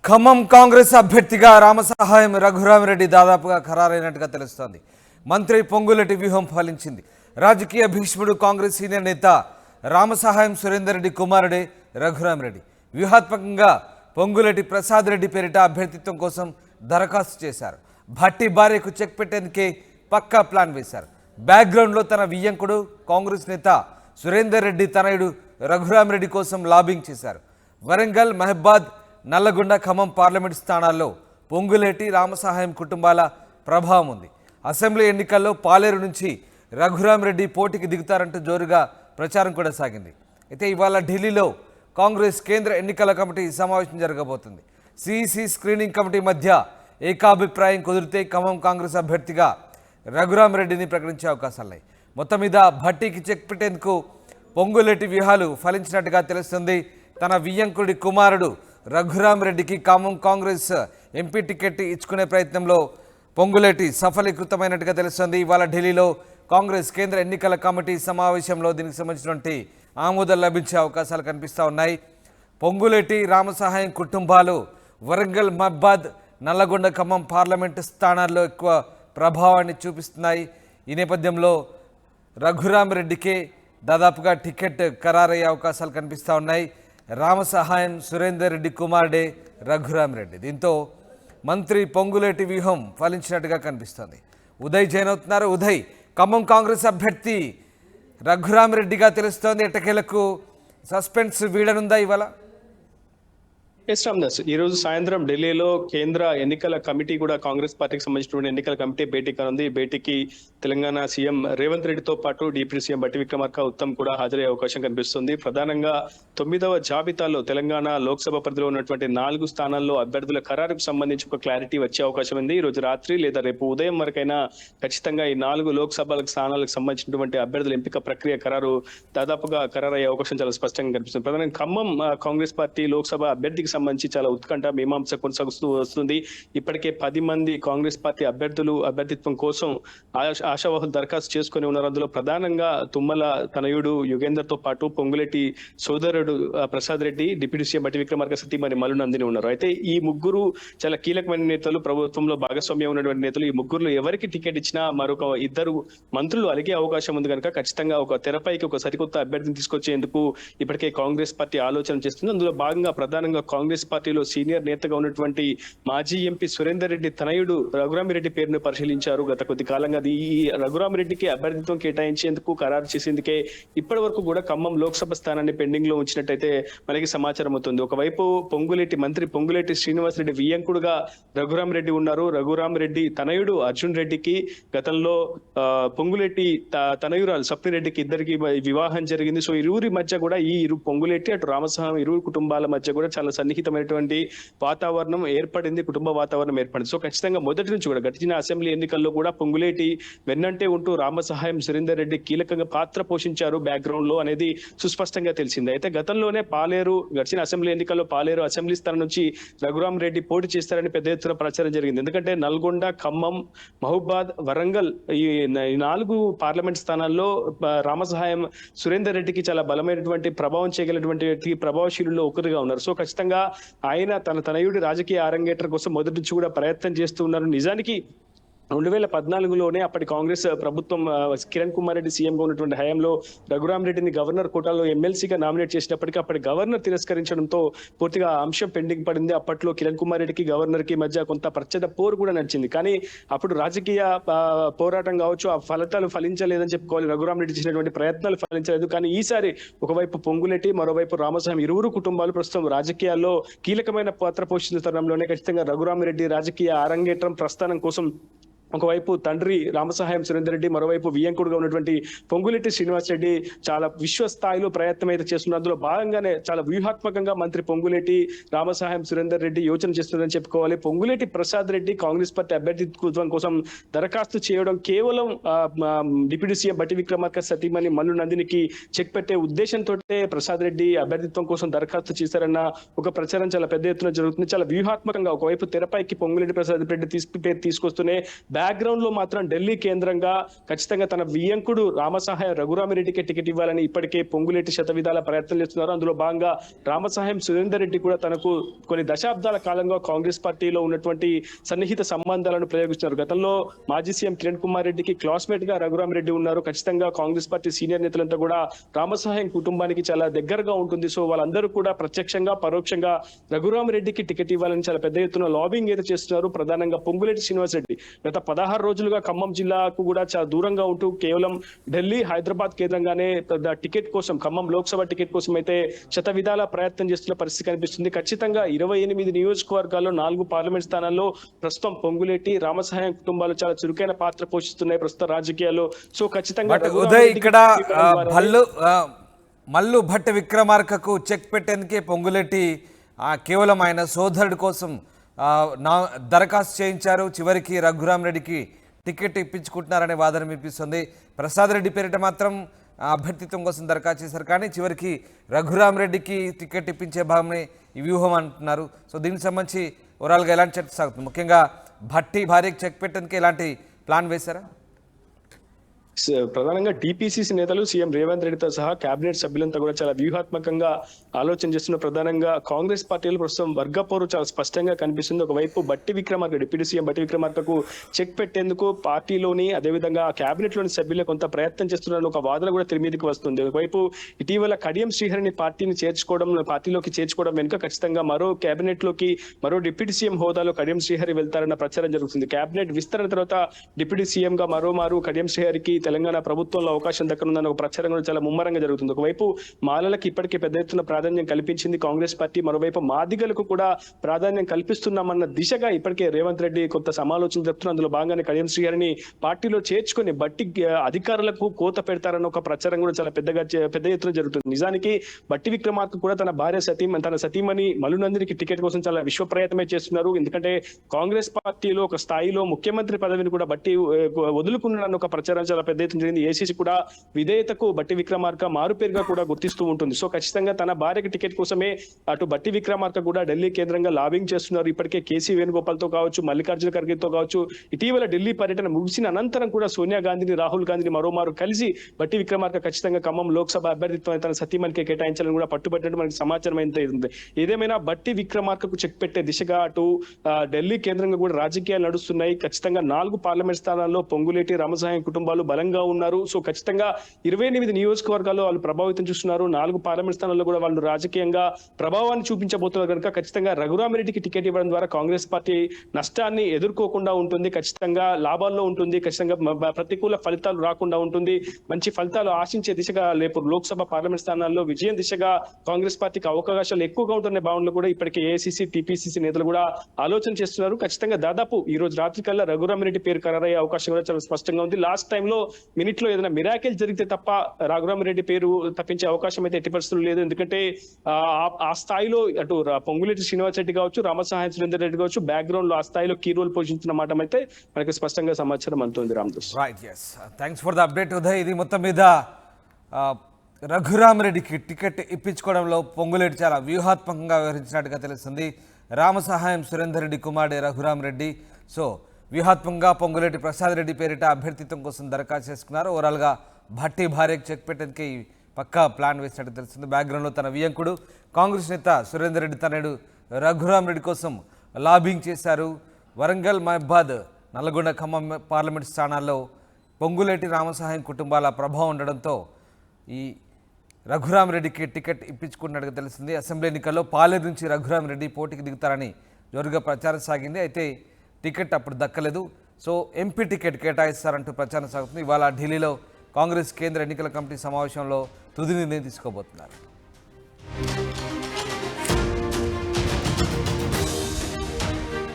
ఖమ్మం కాంగ్రెస్ అభ్యర్థిగా రామసహాయం రఘురామిరెడ్డి దాదాపుగా ఖరారైనట్టుగా తెలుస్తోంది. మంత్రి పొంగులేటి వ్యూహం ఫలించింది. రాజకీయ భీష్ముడు కాంగ్రెస్ సీనియర్ నేత రామసహాయం సురేందర్ రెడ్డి కుమారుడే రఘురామిరెడ్డి. వ్యూహాత్మకంగా పొంగులేటి ప్రసాద్ రెడ్డి పేరిట అభ్యర్థిత్వం కోసం దరఖాస్తు చేశారు. భట్టి భార్యకు చెక్ పెట్టేందుకే పక్కా ప్లాన్ వేశారు. బ్యాక్గ్రౌండ్లో తన వియ్యంకుడు కాంగ్రెస్ నేత సురేందర్ రెడ్డి తనయుడు రఘురామిరెడ్డి కోసం లాబింగ్ చేశారు. వరంగల్, మహబాద్, నల్లగొండ, ఖమ్మం పార్లమెంట్ స్థానాల్లో పొంగులేటి, రామసహాయం కుటుంబాల ప్రభావం ఉంది. అసెంబ్లీ ఎన్నికల్లో పాలేరు నుంచి రఘురామిరెడ్డి పోటీకి దిగుతారంటూ జోరుగా ప్రచారం కూడా సాగింది. అయితే ఇవాళ ఢిల్లీలో కాంగ్రెస్ కేంద్ర ఎన్నికల కమిటీ సమావేశం జరగబోతుంది. సిఈసి స్క్రీనింగ్ కమిటీ మధ్య ఏకాభిప్రాయం కుదిరితే ఖమ్మం కాంగ్రెస్ అభ్యర్థిగా రఘురామిరెడ్డిని ప్రకటించే అవకాశాలున్నాయి. మొత్తం మీద భట్టీకి చెక్ పెట్టేందుకు పొంగులేటి వ్యూహాలు ఫలించినట్టుగా తెలుస్తుంది. తన వియ్యంకుడి కుమారుడు రఘురామిరెడ్డికి ఖమ్మం కాంగ్రెస్ ఎంపీ టికెట్ ఇచ్చుకునే ప్రయత్నంలో పొంగులేటి సఫలీకృతమైనట్టుగా తెలుస్తుంది. ఇవాళ ఢిల్లీలో కాంగ్రెస్ కేంద్ర ఎన్నికల కమిటీ సమావేశంలో దీనికి సంబంధించినటువంటి ఆమోదం లభించే అవకాశాలు కనిపిస్తూ ఉన్నాయి. పొంగులేటి, రామసహాయం కుటుంబాలు వరంగల్, మహబాద్, నల్లగొండ, ఖమ్మం పార్లమెంటు స్థానాల్లో ఎక్కువ ప్రభావాన్ని చూపిస్తున్నాయి. ఈ నేపథ్యంలో రఘురామిరెడ్డికే దాదాపుగా టికెట్ ఖరారయ్యే అవకాశాలు కనిపిస్తూ ఉన్నాయి. రామసహాయం సురేందర్ రెడ్డి కుమారుడే రఘురామిరెడ్డి. దీంతో మంత్రి పొంగులేటి వ్యూహం ఫలించినట్టుగా కనిపిస్తోంది. ఉదయ్ జైన్ అవుతున్నారు. ఉదయ్, ఖమ్మం కాంగ్రెస్ అభ్యర్థి రఘురామిరెడ్డిగా తెలుస్తోంది. ఎట్టకేలకు సస్పెన్స్ వీడనుందా ఇవాళ? ఎస్ రామ్దాస్, ఈ రోజు సాయంత్రం ఢిల్లీలో కేంద్ర ఎన్నికల కమిటీ కూడా కాంగ్రెస్ పార్టీకి సంబంధించిన ఎన్నికల కమిటీ భేటీ కానుంది. ఈ భేటీకి తెలంగాణ సీఎం రేవంత్ రెడ్డితో పాటు డిప్యూటీ సీఎం బట్టి విక్రమార్క, ఉత్తమ్ కూడా హాజరయ్యే అవకాశం కనిపిస్తుంది. ప్రధానంగా 9వ జాబితాలో తెలంగాణ లోక్సభ పరిధిలో ఉన్నటువంటి 4 స్థానాల్లో అభ్యర్థుల ఖరారుకు సంబంధించి ఒక క్లారిటీ వచ్చే అవకాశం ఉంది. ఈ రోజు రాత్రి లేదా రేపు ఉదయం వరకైనా ఖచ్చితంగా ఈ 4 లోక్సభ స్థానాలకు సంబంధించినటువంటి అభ్యర్థుల ఎంపిక ప్రక్రియ దాదాపుగా ఖరారయ్యే అవకాశం చాలా స్పష్టంగా కనిపిస్తుంది. ప్రధానంగా ఖమ్మం కాంగ్రెస్ పార్టీ లోక్సభ అభ్యర్థికి సంబంధించి చాలా ఉత్కంఠ మీమాంస కొనసాగుతూ వస్తుంది. ఇప్పటికే 10 మంది కాంగ్రెస్ పార్టీ అభ్యర్థులు అభ్యర్థిత్వం కోసం ఆశావాహులు దరఖాస్తు చేసుకుని ఉన్నారు. అందులో ప్రధానంగా తుమ్మల తనయుడు యుగేందర్ తో పాటు పొంగులేటి సోదరుడు ప్రసాద్ రెడ్డి, డిప్యూటీ సీఎం బట్టి విక్రమార్క సతీమణి మల్లునందిని ఉన్నారు. అయితే ఈ ముగ్గురు చాలా కీలకమైన నేతలు, ప్రభుత్వంలో భాగస్వామ్యం ఉన్నటువంటి నేతలు. ఈ ముగ్గురులో ఎవరికి టికెట్ ఇచ్చినా మరొక 2 మంత్రులు అలిగే అవకాశం ఉంది కనుక ఖచ్చితంగా ఒక తెరపైకి ఒక సరికొత్త అభ్యర్థిని తీసుకొచ్చేందుకు ఇప్పటికే కాంగ్రెస్ పార్టీ ఆలోచన చేస్తుంది. అందులో భాగంగా ప్రధానంగా కాంగ్రెస్ పార్టీలో సీనియర్ నేతగా ఉన్నటువంటి మాజీ ఎంపీ సురేందర్ రెడ్డి తనయుడు రఘురామిరెడ్డి పేరును పరిశీలించారు. గత కొద్ది కాలంగా ఈ రఘురామిరెడ్డికి అభ్యర్థిత్వం కేటాయించేందుకు ఖరారు చేసేందుకే ఇప్పటి వరకు కూడా ఖమ్మం లోక్సభ స్థానాన్ని పెండింగ్ లో ఉంచినట్టయితే మనకి సమాచారం అవుతుంది. ఒకవైపు మంత్రి పొంగులేటి శ్రీనివాసరెడ్డి వియ్యంకుడుగా రఘురామిరెడ్డి ఉన్నారు. రఘురామిరెడ్డి తనయుడు అర్జున్ రెడ్డికి గతంలో పొంగులేటి తనయురాలు స్వప్నిరెడ్డికి ఇద్దరికి వివాహం జరిగింది. సో ఇరువురి మధ్య కూడా పొంగులేటి అటు రామస్వామి ఇరువురు కుటుంబాల మధ్య కూడా చాలా సన్నిహితమైనటువంటి వాతావరణం ఏర్పడింది, కుటుంబ వాతావరణం ఏర్పడింది. సో ఖచ్చితంగా మొదటి నుంచి కూడా గడిచిన అసెంబ్లీ ఎన్నికల్లో కూడా పొంగులేటి వెన్నంటే ఉంటూ రామసహాయం సురేందర్ రెడ్డి కీలకంగా పాత్ర పోషించారు బ్యాక్గ్రౌండ్ లో అనేది సుస్పష్టంగా తెలిసింది. అయితే గతంలోనే గడిచిన అసెంబ్లీ ఎన్నికల్లో పాలేరు అసెంబ్లీ స్థానం నుంచి రఘురామ్ రెడ్డి పోటీ చేస్తారని పెద్ద ఎత్తున ప్రచారం జరిగింది. ఎందుకంటే నల్గొండ, ఖమ్మం, మహబాద్, వరంగల్ ఈ 4 పార్లమెంట్ స్థానాల్లో రామసహాయం సురేందర్ రెడ్డికి చాలా బలమైనటువంటి ప్రభావం చేయగలిగినటువంటి ప్రభావశీలుల్లో ఒకరిగా ఉన్నారు. సో ఖచ్చితంగా ఆయన తన తనయుడి రాజకీయ అరంగేట్రం కోసం మొదటి నుంచి కూడా ప్రయత్నం చేస్తూ ఉన్నారు. నిజానికి 2014లోనే అప్పటి కాంగ్రెస్ ప్రభుత్వం కిరణ్ కుమార్ రెడ్డి సీఎంగా ఉన్నటువంటి హయాంలో రఘురామ్ రెడ్డిని గవర్నర్ కోటాలో ఎమ్మెల్సీగా నామినేట్ చేసినప్పటికీ అప్పటి గవర్నర్ తిరస్కరించడంతో పూర్తిగా అంశం పెండింగ్ పడింది. అప్పట్లో కిరణ్ కుమార్ రెడ్డికి గవర్నర్ కి మధ్య కొంత ప్రచ్ఛద పోరు కూడా నడిచింది. కానీ అప్పుడు రాజకీయ పోరాటం కావచ్చు, ఆ ఫలితాలు ఫలించలేదని చెప్పుకోవాలి. రఘురామ్ రెడ్డి చేసినటువంటి ప్రయత్నాలు ఫలించలేదు. కానీ ఈసారి ఒకవైపు పొంగులేటి, మరోవైపు రామస్వామి ఇరువురు కుటుంబాలు ప్రస్తుతం రాజకీయాల్లో కీలకమైన పాత్ర పోషిస్తున్న తరుణంలోనే ఖచ్చితంగా రఘురామ్ రెడ్డి రాజకీయ అరంగేట్రం ప్రస్థానం కోసం ఒకవైపు తండ్రి రామసహాయం సురేందర్ రెడ్డి, మరోవైపు వియ్యంకుడుగా ఉన్నటువంటి పొంగులేటి శ్రీనివాసరెడ్డి చాలా విశ్వస్థాయిలో ప్రయత్నం అయితే చేస్తున్నారు. అందులో భాగంగానే చాలా వ్యూహాత్మకంగా మంత్రి పొంగులేటి రామసహాయం సురేందర్ రెడ్డి యోచన చేస్తున్నారని చెప్పుకోవాలి. పొంగులేటి ప్రసాద్ రెడ్డి కాంగ్రెస్ పార్టీ అభ్యర్థిత్వం కోసం దరఖాస్తు చేయడం కేవలం డిప్యూటీ సీఎం బట్టి విక్రమార్క సతీమణి మల్లు నందినికి చెక్ పెట్టే ఉద్దేశంతో ప్రసాద్ రెడ్డి అభ్యర్థిత్వం కోసం దరఖాస్తు చేశారన్న ఒక ప్రచారం చాలా పెద్ద ఎత్తున జరుగుతుంది. చాలా వ్యూహాత్మకంగా ఒకవైపు తెరపైకి పొంగులేటి ప్రసాద్ రెడ్డి తీసుకొస్తూనే బ్యాక్గ్రౌండ్ లో మాత్రం ఢిల్లీ కేంద్రంగా ఖచ్చితంగా తన వియంకుడు రామసహాయం రఘురామిరెడ్డికి టికెట్ ఇవ్వాలని ఇప్పటికే పొంగులేటి శతవిధాల ప్రయత్నం చేస్తున్నారు. అందులో భాగంగా రామసహాయం సురేందర్ రెడ్డి కూడా తనకు కొన్ని దశాబ్దాల కాలంగా కాంగ్రెస్ పార్టీలో ఉన్నటువంటి సన్నిహిత సంబంధాలను ప్రయోగిస్తున్నారు. గతంలో మాజీ సీఎం కిరణ్ కుమార్ రెడ్డికి క్లాస్మేట్ గా రఘురామిరెడ్డి ఉన్నారు. ఖచ్చితంగా కాంగ్రెస్ పార్టీ సీనియర్ నేతలంతా కూడా రామసహాయం కుటుంబానికి చాలా దగ్గరగా ఉంటుంది. సో వాళ్ళందరూ కూడా ప్రత్యక్షంగా పరోక్షంగా రఘురామిరెడ్డికి టికెట్ ఇవ్వాలని చాలా పెద్ద ఎత్తున లాబింగ్ అయితే చేస్తున్నారు. ప్రధానంగా పొంగులేటి శ్రీనివాస్ రెడ్డి గత 16 రోజులుగా ఖమ్మం జిల్లాకు కూడా చాలా దూరంగా ఉంటూ కేవలం ఢిల్లీ హైదరాబాద్ కేంద్రంగానే టికెట్ కోసం ఖమ్మం లోక్సభ టికెట్ కోసం అయితే శతవిధాల ప్రయత్నం చేస్తున్న పరిస్థితి కనిపిస్తుంది. ఖచ్చితంగా 28 నియోజకవర్గాల్లో 4 పార్లమెంట్ స్థానాల్లో ప్రస్తుతం పొంగులేటి రామసహాయం కుటుంబాలు చాలా చురుకైన పాత్ర పోషిస్తున్నాయి ప్రస్తుత రాజకీయాల్లో. సో ఖచ్చితంగా ఉదయ్ ఇక్కడ మల్లు భట్టి విక్రమార్కకు చెక్ పెట్టేందుకే పొంగులేటి కేవలం ఆయన సోదరుడి కోసం దరఖాస్తు చేయించారు. చివరికి రఘురామిరెడ్డికి టికెట్ ఇప్పించుకుంటున్నారనే వాదన వినిపిస్తుంది. ప్రసాద్ రెడ్డి పేరిట మాత్రం అభ్యర్థిత్వం కోసం దరఖాస్తు చేశారు, కానీ చివరికి రఘురామిరెడ్డికి టికెట్ ఇప్పించే భాగమే ఈ వ్యూహం అంటున్నారు. సో దీనికి సంబంధించి ఓవరాల్గా ఎలాంటి చర్చ సాగుతుంది? ముఖ్యంగా భట్టి భార్యకి చెక్ పెట్టేందుకు ఎలాంటి ప్లాన్ వేశారా? ప్రధానంగా టీపీసీసీ నేతలు సీఎం రేవంత్ రెడ్డితో సహా కేబినెట్ సభ్యులంతా కూడా చాలా వ్యూహాత్మకంగా ఆలోచన చేస్తున్న ప్రధానంగా కాంగ్రెస్ పార్టీలో ప్రస్తుతం వర్గపోరు చాలా స్పష్టంగా కనిపిస్తుంది. ఒకవైపు బట్టి విక్రమార్క డిప్యూటీ సీఎం బట్టి విక్రమార్కకు చెక్ పెట్టేందుకు పార్టీలోని అదేవిధంగా కేబినెట్ లోని సభ్యులు కొంత ప్రయత్నం చేస్తున్నారని ఒక వాదన కూడా తెరమీదికి వస్తుంది. ఒకవైపు ఇటీవల కడియం శ్రీహరిని పార్టీలోకి చేర్చుకోవడం వెనుక ఖచ్చితంగా మరో కేబినెట్ లోకి మరో డిప్యూటీ సీఎం హోదాలో కడియం శ్రీహరి వెళ్తారన్న ప్రచారం జరుగుతుంది. కేబినెట్ విస్తరణ తర్వాత డిప్యూటీ సీఎం గా మరోమారు కడియం శ్రీహరికి తెలంగాణ ప్రభుత్వంలో అవకాశం దక్కనుందన్న ఒక ప్రచారం కూడా చాలా ముమ్మరంగా జరుగుతుంది. ఒకవైపు మాలలకు ఇప్పటికే పెద్ద ఎత్తున ప్రాధాన్యం కల్పించింది కాంగ్రెస్ పార్టీ, మరోవైపు మాదిగలకు కూడా ప్రాధాన్యం కల్పిస్తున్నామన్న దిశగా ఇప్పటికే రేవంత్ రెడ్డి కొంత సమాలోచన జరుపుతున్నారు. అందులో భాగంగానే కడియం శ్రీహరిని పార్టీలో చేర్చుకొని బట్టి అధికారులకు కోత పెడతారన్న ఒక ప్రచారం కూడా చాలా పెద్ద ఎత్తున జరుగుతుంది. నిజానికి బట్టి విక్రమార్క కూడా తన సతీమణి మలునందినికి టికెట్ కోసం చాలా విశ్వ ప్రయత్నమే చేస్తున్నారు. ఎందుకంటే కాంగ్రెస్ పార్టీలో ఒక స్థాయిలో ముఖ్యమంత్రి పదవిని కూడా బట్టి వదులుకున్నారన్న ఒక ప్రచారం చాలా పెద్ద ఎత్తున జరిగింది. ఏసీసీ కూడా విధేయతకు బట్టి విక్రమార్క మారుపేరుగా కూడా గుర్తిస్తూ ఉంటుంది. సో ఖచ్చితంగా తన భార్యకి టికెట్ కోసమే అటు బట్టి విక్రమార్క కూడా ఢిల్లీ కేంద్రంగా లాబింగ్ చేస్తున్నారు. ఇప్పటికే కేసీ వేణుగోపాల్ తో కావచ్చు, మల్లికార్జున ఖర్గేతో కావచ్చు, ఇటీవల ఢిల్లీ పర్యటన ముగిసిన అనంతరం కూడా సోనియా గాంధీని, రాహుల్ గాంధీని మరోమారు కలిసి బట్టి విక్రమార్క ఖచ్చితంగా ఖమ్మం లోక్సభ అభ్యర్థిత్వం తన సతీమణికి కేటాయించాలని కూడా పట్టుబట్టినట్టు మనకి సమాచారం అయితే ఉంది. ఏదేమైనా బట్టి విక్రమార్కకు చెక్ పెట్టే దిశగా అటు ఢిల్లీ కేంద్రంగా కూడా రాజకీయాలు నడుస్తున్నాయి. ఖచ్చితంగా 4 పార్లమెంట్ స్థానాల్లో పొంగులేటి రామసహాయం కుటుంబాలు బలంగా ఉన్నారు. సో ఖచ్చితంగా 28 నియోజకవర్గాల్లో వాళ్ళు ప్రభావితం చూస్తున్నారు. 4 పార్లమెంట్ స్థానాల్లో కూడా వాళ్ళు రాజకీయంగా ప్రభావాన్ని చూపించబోతున్నారు కనుక ఖచ్చితంగా రఘురామిరెడ్డికి టికెట్ ఇవ్వడం ద్వారా కాంగ్రెస్ పార్టీ నష్టాన్ని ఎదుర్కోకుండా ఉంటుంది, ఖచ్చితంగా లాభాల్లో ఉంటుంది, ఖచ్చితంగా ప్రతికూల ఫలితాలు రాకుండా ఉంటుంది, మంచి ఫలితాలు ఆశించే దిశగా రేపు లోక్సభ పార్లమెంట్ స్థానాల్లో విజయం దిశగా కాంగ్రెస్ పార్టీకి అవకాశాలు ఎక్కువగా ఉంటున్న భావనలో కూడా ఇప్పటికే ఏఐసీసీ టీపీసీసీ నేతలు కూడా ఆలోచన చేస్తున్నారు. ఖచ్చితంగా దాదాపు ఈ రోజు రాత్రి కల్లా రఘురామిరెడ్డి పేరు ఖరారయ్యే అవకాశం కూడా చాలా స్పష్టంగా ఉంది. లాస్ట్ టైంలో మినిట్ లో ఏదైనా మిరాకిల్ జరిగితే తప్ప రఘురామిరెడ్డి పేరు తప్పించే అవకాశం అయితే ఎట్టి పరిస్థితులు లేదు. ఎందుకంటే ఆ స్థాయిలో అటు పొంగులేటి శ్రీనివాస్ రెడ్డి కావచ్చు, రామసహాయం సురేందర్ రెడ్డి కావచ్చు, బ్యాక్గ్రౌండ్ లో ఆ స్థాయిలో కీ రోల్ పోషించిన మాట అయితే మనకి స్పష్టంగా సమాచారం అందుతుంది. Ramadas, right, yes, thanks for the update Uday. ఇది మొత్తం మీద రఘురామిరెడ్డికి టికెట్ ఇప్పించుకోవడంలో పొంగులేటి చాలా వ్యూహాత్మకంగా వ్యవహరించినట్టుగా తెలుస్తుంది. రామసహాయం సురేందర్ రెడ్డి కుమారుడే రఘురామిరెడ్డి. సో వ్యూహాత్మకంగా పొంగులేటి ప్రసాద్ రెడ్డి పేరిట అభ్యర్థిత్వం కోసం దరఖాస్తు చేసుకున్నారు. ఓవరాల్గా భట్టి భార్యకు చెక్ పెట్టేందుకే పక్కా ప్లాన్ వేసినట్టు తెలుస్తుంది. బ్యాక్గ్రౌండ్లో తన వియంకుడు కాంగ్రెస్ నేత సురేందర్ రెడ్డి తనయుడు రఘురామిరెడ్డి కోసం లాబింగ్ చేశారు. వరంగల్, మహబాద్, నల్గొండ, ఖమ్మం పార్లమెంట్ స్థానాల్లో పొంగులేటి రామసహాయం కుటుంబాల ప్రభావం ఉండడంతో ఈ రఘురామిరెడ్డికి టికెట్ ఇప్పించుకున్నట్టుగా తెలిసింది. అసెంబ్లీ ఎన్నికల్లో పాలేరు నుంచి రఘురామిరెడ్డి పోటీకి దిగుతారని జోరుగా ప్రచారం సాగింది. అయితే టికెట్ అప్పుడు దక్కలేదు. సో ఎంపీ టికెట్ కేటాయిస్తారంటూ ప్రచారం సాగుతుంది. ఇవాళ ఢిల్లీలో కాంగ్రెస్ కేంద్ర ఎన్నికల కమిటీ సమావేశంలో తుది నిర్ణయం తీసుకోబోతున్నారు.